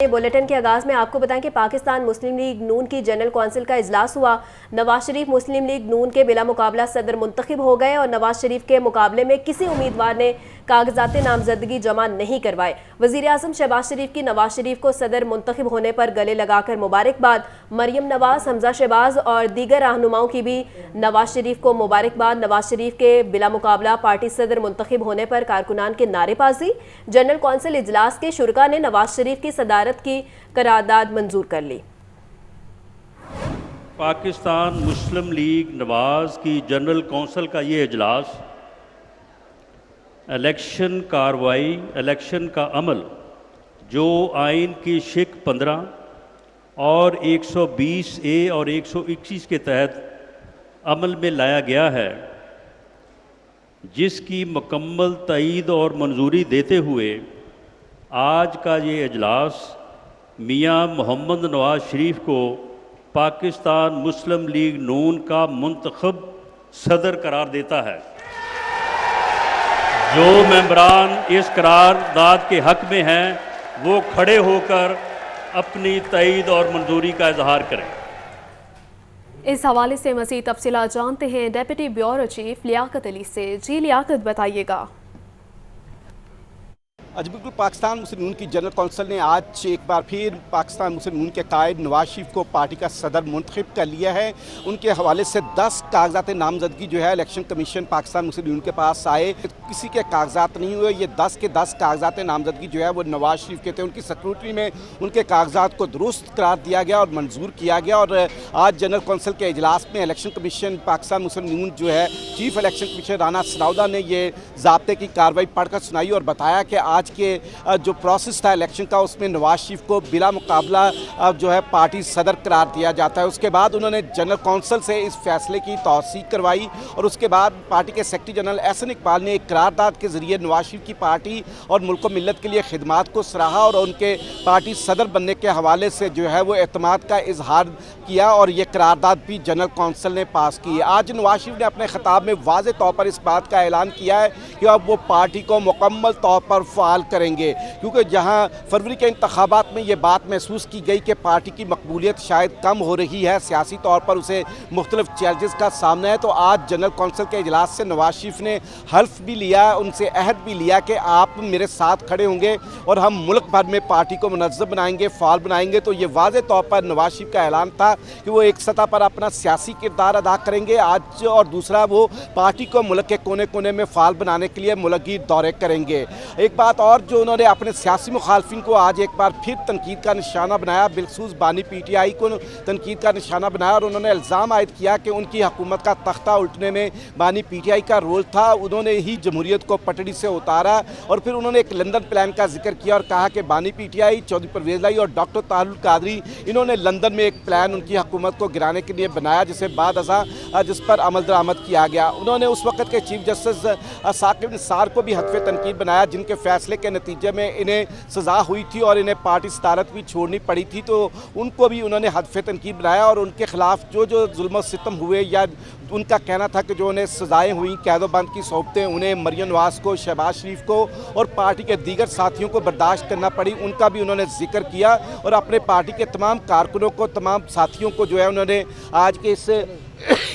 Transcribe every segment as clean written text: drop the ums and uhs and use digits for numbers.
Bulletin के आगाज में आपको बताएं कि पाकिस्तान मुस्लिम लीग नून की जनरल कौंसिल का इजलास हुआ। नवाज शरीफ मुस्लिम लीग नून के बिला मुकाबला सदर मुंतखब हो गए और नवाज शरीफ के मुकाबले में किसी उम्मीदवार ने कागजात नामजदगी जमा नहीं करवाए। वजीर आजम शहबाज शरीफ की नवाज शरीफ को सदर मुंतखब होने पर गले लगाकर मुबारकबाद। मरियम नवाज, हमजा शहबाज और दीगर रहनुमाओं की भी नवाज शरीफ को मुबारकबाद। नवाज शरीफ के बिला मुकाबला पार्टी सदर मुंतखब होने पर कारकुनान के नारेबाजी। जनरल कौंसिल इजलास के शुरका ने नवाज शरीफ की सदारत की करारदाद मंजूर कर ली। पाकिस्तान मुस्लिम लीग नवाज की जनरल कौंसिल का ये इजलास इलेक्शन कार्रवाई, इलेक्शन का अमल जो आइन की शिक 15 और 120A और 121 के तहत अमल में लाया गया है, जिसकी मुकम्मल तईद और मंजूरी देते हुए आज का ये इजलास मियां मोहम्मद नवाज शरीफ को पाकिस्तान मुस्लिम लीग नून का मुंतखब सदर करार देता है। जो मेंबरान इस करारदाद के हक में हैं वो खड़े होकर अपनी तईद और मंजूरी का इजहार करें। इस हवाले से मज़ीद तफसीलात जानते हैं deputy bureau chief Liaquat Ali से। जी लियाकत, बताइएगा। आज बिल्कुल पाकिस्तान मुस्लिम नून की जनरल कौंसिल ने आज एक बार फिर पाकिस्तान मुस्लिम नून के कायद नवाज शरीफ को पार्टी का सदर मुंतखब कर लिया है। उनके हवाले से 10 कागजात नामजदगी जो है इलेक्शन कमीशन पाकिस्तान मुस्लिम नून के पास आए, किसी के कागजात नहीं हुए। ये 10 के 10 कागजात नामजदगी जो है वो नवाज शरीफ के थे। उनकी स्क्रूटनी में उनके कागजात को दुरुस्त करार दिया गया और मंजूर किया गया। और आज जनरल कौंसिल के इजलास में इलेक्शन कमीशन पाकिस्तान मुस्लिम नून जो है चीफ इलेक्शन कमीशन राना सनाउदा ने ये ज़ाब्ते की कार्रवाई पढ़कर सुनाई और बताया कि आज के जो प्रोसेस था इलेक्शन का उसमें नवाज शरीफ को बिला मुकाबला जो है पार्टी सदर करार दिया जाता है। उसके बाद उन्होंने जनरल कौंसिल से इस फैसले की तौसीक करवाई और उसके बाद पार्टी के सेक्रेटरी जनरल एहसन इकबाल ने एक करारदाद के जरिए नवाज शरीफ की पार्टी और मुल्क व मिल्लत के लिए खिदमात को सराहा और उनके पार्टी सदर बनने के हवाले से जो है वो एतमाद का इजहार किया और ये करारदाद भी जनरल कौंसिल ने पास की। आज नवाज शरीफ ने अपने खिताब में वाज़े तौर पर इस बात का ऐलान किया है कि अब वो पार्टी को मुकम्मल तौर पर फ़ाल करेंगे, क्योंकि जहां फरवरी के इंतखाबात में ये बात महसूस की गई कि पार्टी की मकबूलियत शायद कम हो रही है, सियासी तौर पर उसे मुख्तलिफ चैलेंजेस का सामना है, तो आज जनरल कौंसिल के इजलास से नवाज शरीफ ने हल्फ भी लिया, उनसे अहद भी लिया कि आप मेरे साथ खड़े होंगे और हम मुल्क भर में पार्टी को मुनज़्ज़म बनाएंगे, फ़ाल बनाएंगे। तो ये वाज़े तौर पर नवाज शरीफ का ऐलान था कि वो एक सतह पर अपना सियासी किरदार अदा करेंगे आज, और दूसरा वो पार्टी को मुल्क के कोने कोने में फ़ाल बनाने के लिए मुल्की दौरे करेंगे। एक बात और जो उन्होंने अपने सियासी मुखालफिन को आज एक बार फिर तनकीद का निशाना बनाया, बिलखसूस बानी PTI को तनकीद का निशाना बनाया और उन्होंने इल्ज़ाम आयद किया कि उनकी हुकूमत का तख्ता उल्टने में बानी PTI का रोल था। उन्होंने ही जमहूरियत को पटड़ी से उतारा और फिर उन्होंने एक लंदन प्लान का जिक्र किया और कहा कि बानी PTI, चौधरी परवेज़ लाई और डॉक्टर तारुल कादरी, इन्होंने लंदन में एक प्लान उनकी हुकूमत को गिराने के लिए बनाया, जिसे बाद अज़ां जिस पर अमल दरामद किया गया। उन्होंने उस वक़्त के चीफ जस्टिस साकिब निसार को भी हत्वे तनकीद बनाया, जिनके फैसले के नतीजे में इन्हें सज़ा हुई थी और इन्हें पार्टी सदारत भी छोड़नी पड़ी थी, तो उनको भी उन्होंने हदफ तनकीद बनाया और उनके खिलाफ जो जुल्म सितम हुए या उनका कहना था कि जो उन्हें सज़ाएँ हुई, कैदोबंद की सोबतें उन्हें मरियम नवाज को, शहबाज शरीफ को और पार्टी के दीगर साथियों को बर्दाश्त करना पड़ी, उनका भी उन्होंने जिक्र किया और अपने पार्टी के तमाम कारकुनों को, तमाम साथियों को जो है उन्होंने आज के इस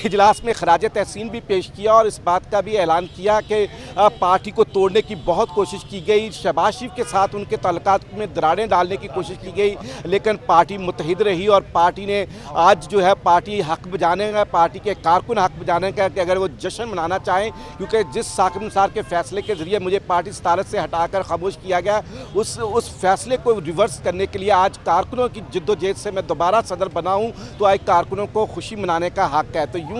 इजलास में खराज तहसीन भी पेश किया और इस बात का भी ऐलान किया कि पार्टी को तोड़ने की बहुत कोशिश की गई, शहबाज शरीफ के साथ उनके ताल्लुकात में दरारें डालने की कोशिश की गई, लेकिन पार्टी मुत्तहिद रही और पार्टी ने आज जो है पार्टी हक बजाने का, पार्टी के कारकुन हक बजाने का कि अगर वो जश्न मनाना चाहें, क्योंकि जिस साकिब निसार के फैसले के ज़रिए मुझे पार्टी सदारत से हटाकर खामोश किया गया, उस फैसले को रिवर्स करने के लिए आज कारकुनों की जिद्दोजहद से मैं दोबारा सदर बना हूँ, तो आज कारकुनों को खुशी मनाने का हक है। तो यूं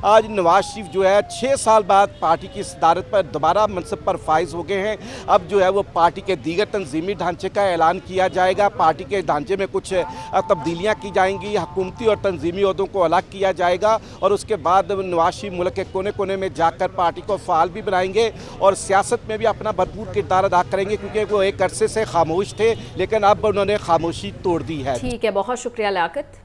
आज नवाज शरीफ जो है 6 साल बाद पार्टी की सदारत पर दोबारा मनसब पर फाइज हो गए हैं। अब जो है वो पार्टी के दीगर तंजीमी ढांचे का ऐलान किया जाएगा, पार्टी के ढांचे में कुछ तब्दीलियां की जाएंगी, हुकूमती और तंजीमी ओहदों को अलग किया जाएगा और उसके बाद नवाज शरीफ मुल्क के कोने कोने में जाकर पार्टी को फ़ाल भी बनाएंगे और सियासत में भी अपना भरपूर किरदार अदा करेंगे, क्योंकि वो एक अरसे से खामोश थे लेकिन अब उन्होंने खामोशी तोड़ दी है। ठीक है, बहुत शुक्रिया लियाकत।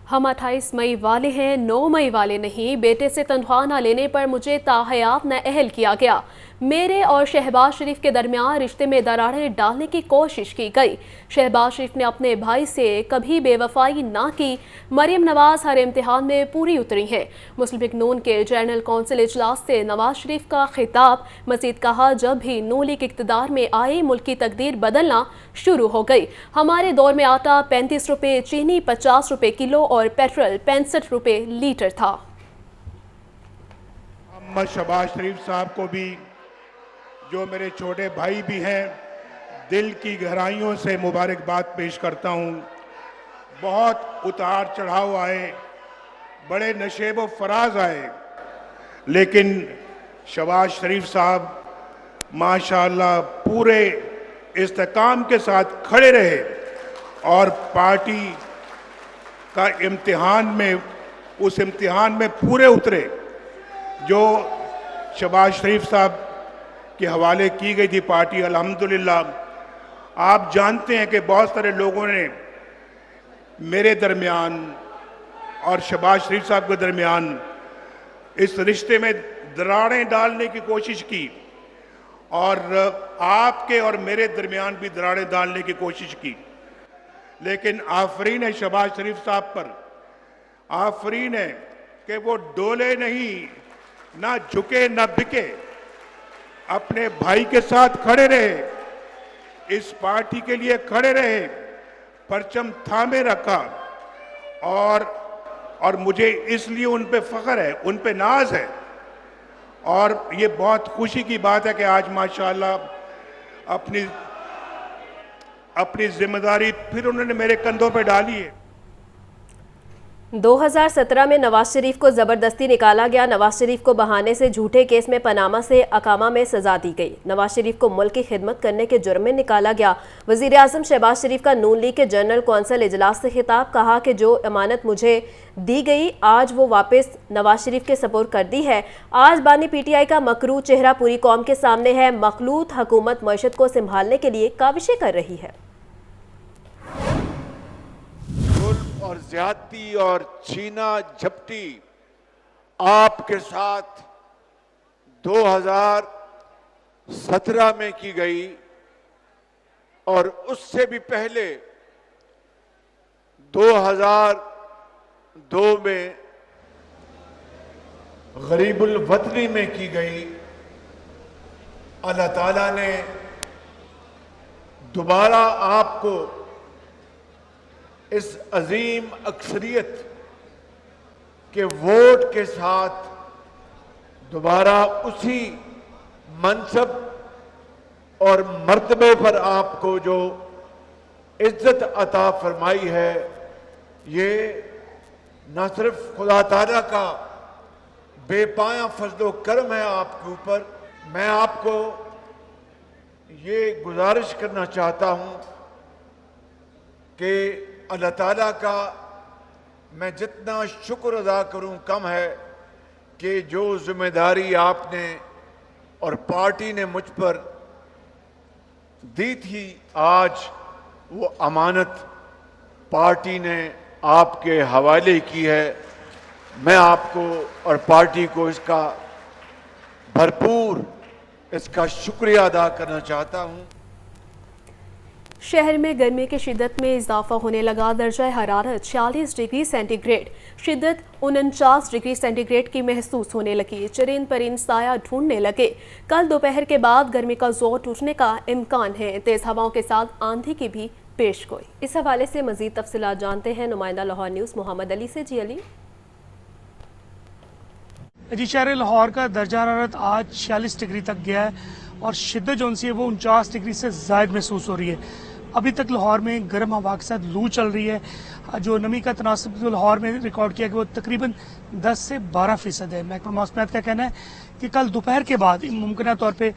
हम 28 मई वाले हैं, 9 मई वाले नहीं। बेटे से तनख्वाह न लेने पर मुझे ताहयात नाअहल किया गया। मेरे और शहबाज शरीफ के दरमियान रिश्ते में दरारें डालने की कोशिश की गई। शहबाज शरीफ ने अपने भाई से कभी बेवफाई ना की। मरियम नवाज हर इम्तिहान में पूरी उतरी हैं। मुस्लिम लीग नून के जनरल कौंसिल इजलास से नवाज शरीफ का खिताब। मजीद कहा, जब भी नून लीग इक़्तिदार में आई मुल्क की तकदीर बदलना शुरू हो गई। हमारे दौर में आटा 35 रुपये, चीनी 50 रुपये किलो और पेट्रोल 65 रुपये लीटर था। मोहम्मद शहबाज शरीफ साहब को भी, जो मेरे छोटे भाई भी हैं, दिल की गहराइयों से मुबारकबाद पेश करता हूं। बहुत उतार चढ़ाव आए, बड़े नशेब व फराज आए, लेकिन शहबाज शरीफ साहब माशाअल्लाह पूरे इस्तेकाम के साथ खड़े रहे और पार्टी का इम्तिहान में, उस इम्तिहान में पूरे उतरे जो शहबाज शरीफ साहब के हवाले की गई थी पार्टी। अल्हम्दुलिल्लाह आप जानते हैं कि बहुत सारे लोगों ने मेरे दरमियान और शहबाज शरीफ साहब के दरमियान इस रिश्ते में दरारें डालने की कोशिश की और आपके और मेरे दरमियान भी दरारें डालने की कोशिश की, लेकिन आफरीन है शहबाज शरीफ साहब पर, आफरीन है कि वो डोले नहीं, ना झुके ना बिके, अपने भाई के साथ खड़े रहे, इस पार्टी के लिए खड़े रहे, परचम थामे रखा और मुझे इसलिए उन पे फख्र है, उन पे नाज है और ये बहुत खुशी की बात है कि आज माशाअल्लाह अपनी जिम्मेदारी फिर उन्होंने मेरे कंधों पे डाली है। 2017 में नवाज शरीफ को ज़बरदस्ती निकाला गया। नवाज शरीफ को बहाने से झूठे केस में पनामा से अकामा में सजा दी गई। नवाज शरीफ को मुल्क की खिदमत करने के जुर्म में निकाला गया। वज़ीर आज़म शहबाज शरीफ का नून लीग के जनरल कौंसिल इजलास से खिताब। कहा कि जो अमानत मुझे दी गई आज वो वापस नवाज शरीफ के सपुर्द कर दी है। आज बानी PTI का मकरू चेहरा पूरी कौम के सामने है। मखलूत हुकूमत मईशत को संभालने के लिए काविशें कर रही है। और ज्यादती और छीना झपटी आपके साथ 2017 में की गई और उससे भी पहले 2002 में गरीबुल वतनी में की गई। अल्लाह ताला ने दोबारा आपको इस अजीम अक्सरियत के वोट के साथ दोबारा उसी मनसब और मर्तबे पर आपको जो इज्जत अता फरमाई है, ये न सिर्फ खुदा ताला का बेपाया फजलो करम है आपके ऊपर। मैं आपको ये गुजारिश करना चाहता हूं कि अल्लाह ताला का मैं जितना शुक्र अदा करूं कम है कि जो जिम्मेदारी आपने और पार्टी ने मुझ पर दी थी, आज वो अमानत पार्टी ने आपके हवाले की है। मैं आपको और पार्टी को इसका भरपूर इसका शुक्रिया अदा करना चाहता हूं। शहर में गर्मी की शिद्दत में इजाफा होने लगा। दर्जा हरारत 46 डिग्री सेंटीग्रेड, शिद्दत 49 डिग्री सेंटीग्रेड की महसूस होने लगी। चरिंद परिंद साया ढूंढने लगे। कल दोपहर के बाद गर्मी का जोर टूटने का इम्कान है। तेज हवाओं के साथ आंधी की भी पेशगोई। इस हवाले से मजीद तफसीलात जानते हैं नुमाइंदा लाहौर न्यूज़ मोहम्मद अली से। जी अली। जी, शहर लाहौर का दर्जा हरारत आज 46 डिग्री तक गया है और शिद्दत जो है वो 49 डिग्री से ज़ायद महसूस हो रही है। अभी तक लाहौर में गर्म हवा के साथ लू चल रही है। जो नमी का तनासब जो लाहौर में रिकॉर्ड किया गया वो तकरीबन 10 से 12% है। महकमा मौसमियात का कहना है कि कल दोपहर के बाद मुमकिन तौर पे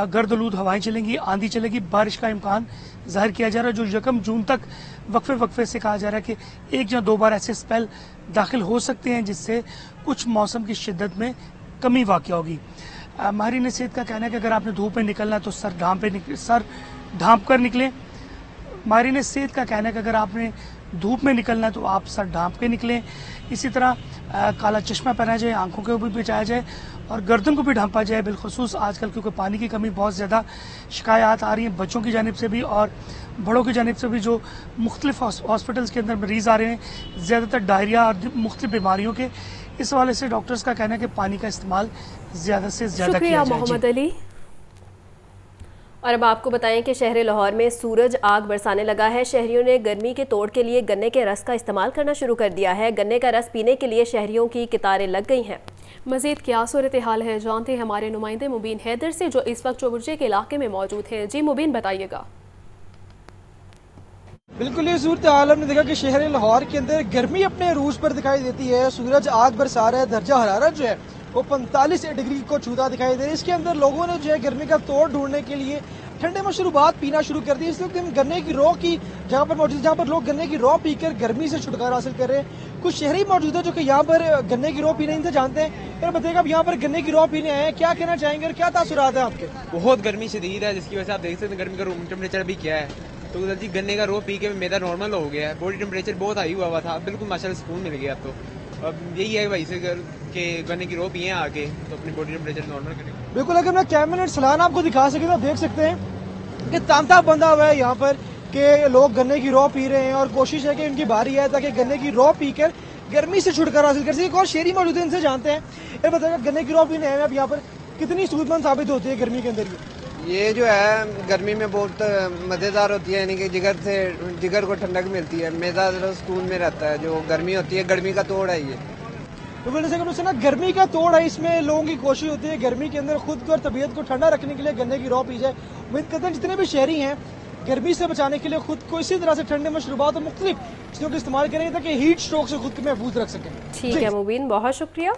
गर्द-आलूद हवाएं चलेंगी, आंधी चलेगी, बारिश का इम्कान जाहिर किया जा रहा है। जो 1 जून तक वक्फे से कहा जा रहा है कि 1 या 2 बार ऐसे स्पेल दाखिल हो सकते हैं जिससे कुछ मौसम की शिद्दत में कमी वाक़ होगी। माहिरीन सेहत का कहना है कि अगर आपने धूप में निकलना है तो सर ढांप कर निकलें। माहिरीन सेहत का कहना है कि अगर आपने धूप में निकलना है तो आप सर ढांप के निकलें। इसी तरह काला चश्मा पहना जाए, आंखों के ऊपर भी बचाया जाए और गर्दन को भी ढांपा जाए। बिलखुसूस आजकल क्योंकि पानी की कमी बहुत ज़्यादा शिकायत आ रही है बच्चों की जानिब से भी और बड़ों की जानिब से भी, जो मुख्तलिफ हॉस्पिटल्स के अंदर मरीज़ आ रहे हैं ज़्यादातर डायरिया और मुख्तलिफ बीमारियों के। इस हवाले से डॉक्टर्स का कहना है कि पानी का इस्तेमाल ज़्यादा से ज़्यादा किया जाए। मोहम्मद अली। और अब आपको बताएं कि शहर लाहौर में सूरज आग बरसाने लगा है। शहरियों ने गर्मी के तोड़ के लिए गन्ने के रस का इस्तेमाल करना शुरू कर दिया है। गन्ने का रस पीने के लिए शहरियों की कतारें लग गई हैं। मजीद क्या सूरत हाल है जानते हैं हमारे नुमाइंदे मुबीन हैदर से, जो इस वक्त चौबुर्जे के इलाके में मौजूद हैं। जी मुबीन, बताइएगा। बिल्कुल ये सूरत हाल हमने देखा कि शहर लाहौर के अंदर गर्मी अपने रूज पर दिखाई देती है। सूरज आग बरसा रहा है, दर्जा हरारत जो है वो 45 डिग्री को छूता दिखाई दे रहा है। इसके अंदर लोगों ने जो है गर्मी का तोड़ ढूंढने के लिए ठंडे मशरूबात पीना शुरू कर दी। इस वक्त हम गन्ने की रॉ की जहाँ पर मौजूद, जहाँ पर लोग गन्ने की रॉ पीकर गर्मी से छुटकारा हासिल कर रहे हैं। कुछ शहरी मौजूद है जो कि यहाँ पर गन्ने की रॉ पीने इनसे जानते हैं। फिर बताइएगा आप यहाँ पर गन्ने की रॉ पीने आए हैं, क्या कहना चाहेंगे और क्या तासुरात है आपके? बहुत गर्मी शदीद है, जिसकी वजह से आप देख सकते हैं गर्मी का रूम टेम्परेचर भी क्या है। तो उधर जी गन्ने का रो पी के मेरा नॉर्मल हो गया है, बॉडी टेम्परेचर बहुत हाई हुआ था, बिल्कुल माशाल्लाह सुकून मिल गया। तो अब यही है भाई से के गन्ने की रो पिए आके तो अपनी बॉडी टेम्परेचर नॉर्मल करेंगे। बिल्कुल, अगर मैं कैमरा सलान आपको दिखा सके तो आप देख सकते हैं कि तांता बंधा हुआ है यहाँ पर कि लोग गन्ने की रॉ पी रहे हैं और कोशिश है कि इनकी बारी है ताकि गन्ने की रॉ पीकर गर्मी से छुटकारा हासिल कर सके। एक और शहरी मौजूद है, इनसे जानते हैं। ये बताइएगा गन्ने की रॉ पीने आए हैं आप यहाँ पर, कितनी सूदमंद साबित होती है गर्मी के अंदर? ये जो है गर्मी में बहुत मज़ेदार होती है, यानी कि जिगर को ठंडक मिलती है, मेरा सुकून में रहता है। जो गर्मी होती है, गर्मी का तोड़ है ये। तो बोले से ना गर्मी का तोड़ है, इसमें लोगों की कोशिश होती है गर्मी के अंदर खुद को और तबीयत को ठंडा रखने के लिए गन्ने की रॉ पी जाए। उम्मीद करते हैं जितने भी शहरी हैं गर्मी से बचाने के लिए खुद को इसी तरह से ठंडे मशरूबात और मुख्तलिफ चीज़ों का इस्तेमाल करें ताकि हीट स्ट्रोक से खुद को महफूज रख सकें। ठीक है मुबीन, बहुत शुक्रिया।